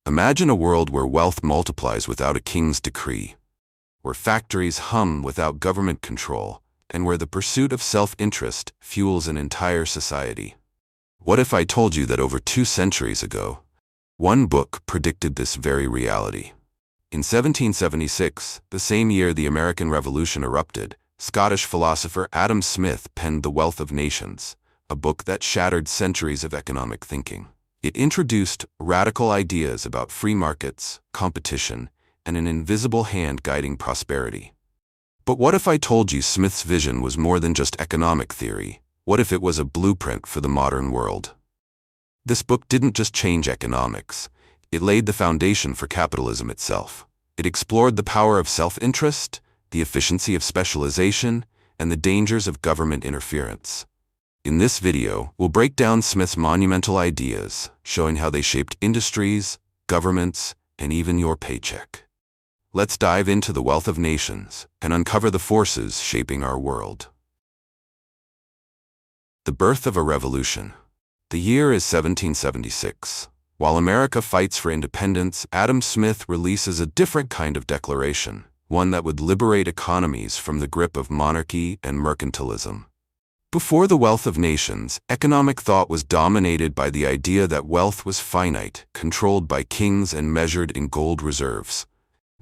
Imagine a world where wealth multiplies without a king's decree, where factories hum without government control, and where the pursuit of self-interest fuels an entire society. What if I told you that over 2 centuries ago, one book predicted this very reality? In 1776, the same year the American Revolution erupted, Scottish philosopher Adam Smith penned The Wealth of Nations, a book that shattered centuries of economic thinking. It introduced radical ideas about free markets, competition, and an invisible hand guiding prosperity. But what if I told you Smith's vision was more than just economic theory? What if it was a blueprint for the modern world? This book didn't just change economics. It laid the foundation for capitalism itself. It explored the power of self-interest, the efficiency of specialization, and the dangers of government interference. In this video, we'll break down Smith's monumental ideas, showing how they shaped industries, governments, and even your paycheck. Let's dive into The Wealth of Nations and uncover the forces shaping our world. The birth of a revolution. The year is 1776. While America fights for independence, Adam Smith releases a different kind of declaration, one that would liberate economies from the grip of monarchy and mercantilism. Before The Wealth of Nations, economic thought was dominated by the idea that wealth was finite, controlled by kings and measured in gold reserves.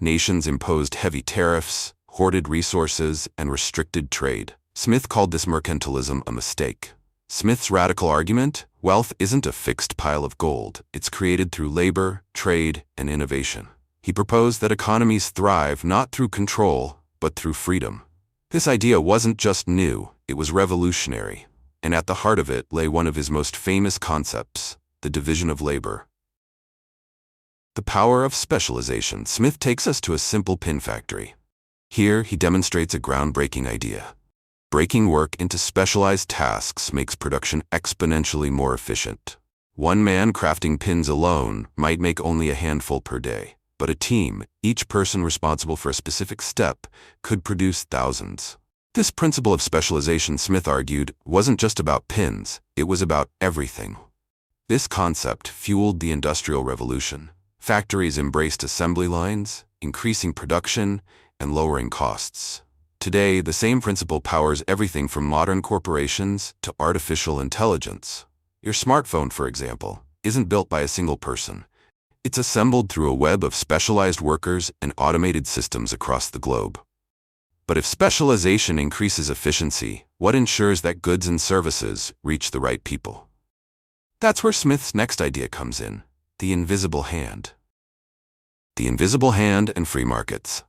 Nations imposed heavy tariffs, hoarded resources, and restricted trade. Smith called this mercantilism a mistake. Smith's radical argument: wealth isn't a fixed pile of gold, it's created through labor, trade, and innovation. He proposed that economies thrive not through control, but through freedom. This idea wasn't just new, it was revolutionary. And at the heart of it lay one of his most famous concepts: the division of labor. The power of specialization. Smith takes us to a simple pin factory. Here, he demonstrates a groundbreaking idea. Breaking work into specialized tasks makes production exponentially more efficient. One man crafting pins alone might make only a handful per day, but a team, each person responsible for a specific step, could produce thousands. This principle of specialization, Smith argued, wasn't just about pins, it was about everything. This concept fueled the Industrial Revolution. Factories embraced assembly lines, increasing production and lowering costs. Today, the same principle powers everything from modern corporations to artificial intelligence. Your smartphone, for example, isn't built by a single person. It's assembled through a web of specialized workers and automated systems across the globe. But if specialization increases efficiency, what ensures that goods and services reach the right people? That's where Smith's next idea comes in: the invisible hand. The invisible hand and free markets.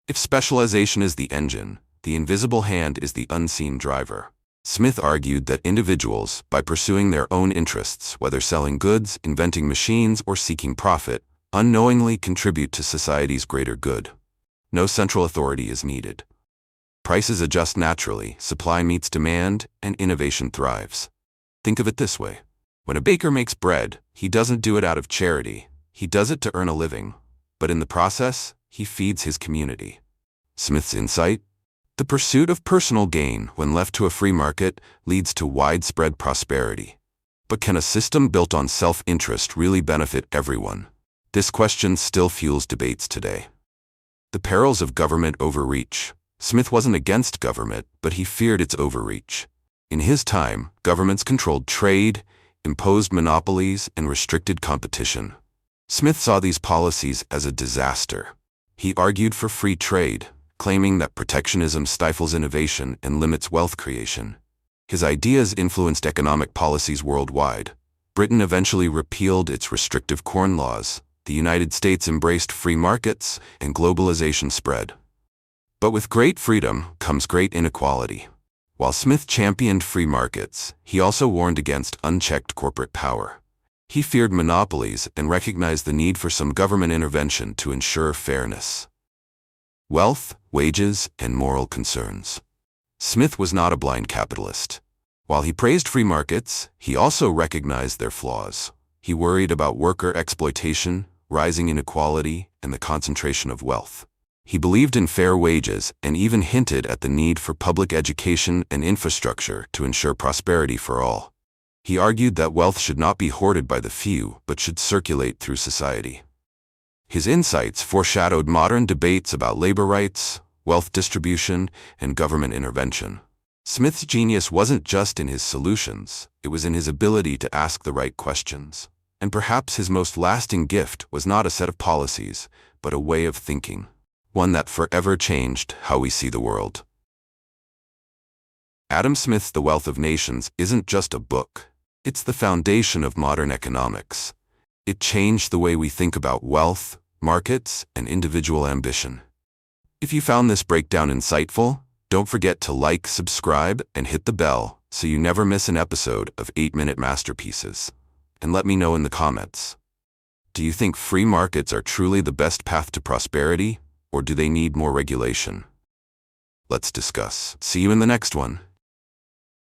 If specialization is the engine, the invisible hand is the unseen driver. Smith argued that individuals, by pursuing their own interests, whether selling goods, inventing machines, or seeking profit, unknowingly contribute to society's greater good. No central authority is needed. Prices adjust naturally, supply meets demand, and innovation thrives. Think of it this way. When a baker makes bread, he doesn't do it out of charity. He does it to earn a living. But in the process, he feeds his community. Smith's insight? The pursuit of personal gain, when left to a free market, leads to widespread prosperity. But can a system built on self-interest really benefit everyone? This question still fuels debates today. The perils of government overreach. Smith wasn't against government, but he feared its overreach. In his time, governments controlled trade, imposed monopolies, and restricted competition. Smith saw these policies as a disaster. He argued for free trade, claiming that protectionism stifles innovation and limits wealth creation. His ideas influenced economic policies worldwide. Britain eventually repealed its restrictive corn laws. The United States embraced free markets, and globalization spread. But with great freedom comes great inequality. While Smith championed free markets, he also warned against unchecked corporate power. He feared monopolies and recognized the need for some government intervention to ensure fairness. Wealth, wages, and moral concerns. Smith was not a blind capitalist. While he praised free markets, he also recognized their flaws. He worried about worker exploitation, rising inequality, and the concentration of wealth. He believed in fair wages and even hinted at the need for public education and infrastructure to ensure prosperity for all. He argued that wealth should not be hoarded by the few, but should circulate through society. His insights foreshadowed modern debates about labor rights, wealth distribution, and government intervention. Smith's genius wasn't just in his solutions, it was in his ability to ask the right questions. And perhaps his most lasting gift was not a set of policies, but a way of thinking, one that forever changed how we see the world. Adam Smith's The Wealth of Nations isn't just a book. It's the foundation of modern economics. It changed the way we think about wealth, markets, and individual ambition. If you found this breakdown insightful, don't forget to like, subscribe, and hit the bell so you never miss an episode of 8-Minute Masterpieces. And let me know in the comments. Do you think free markets are truly the best path to prosperity, or do they need more regulation? Let's discuss. See you in the next one.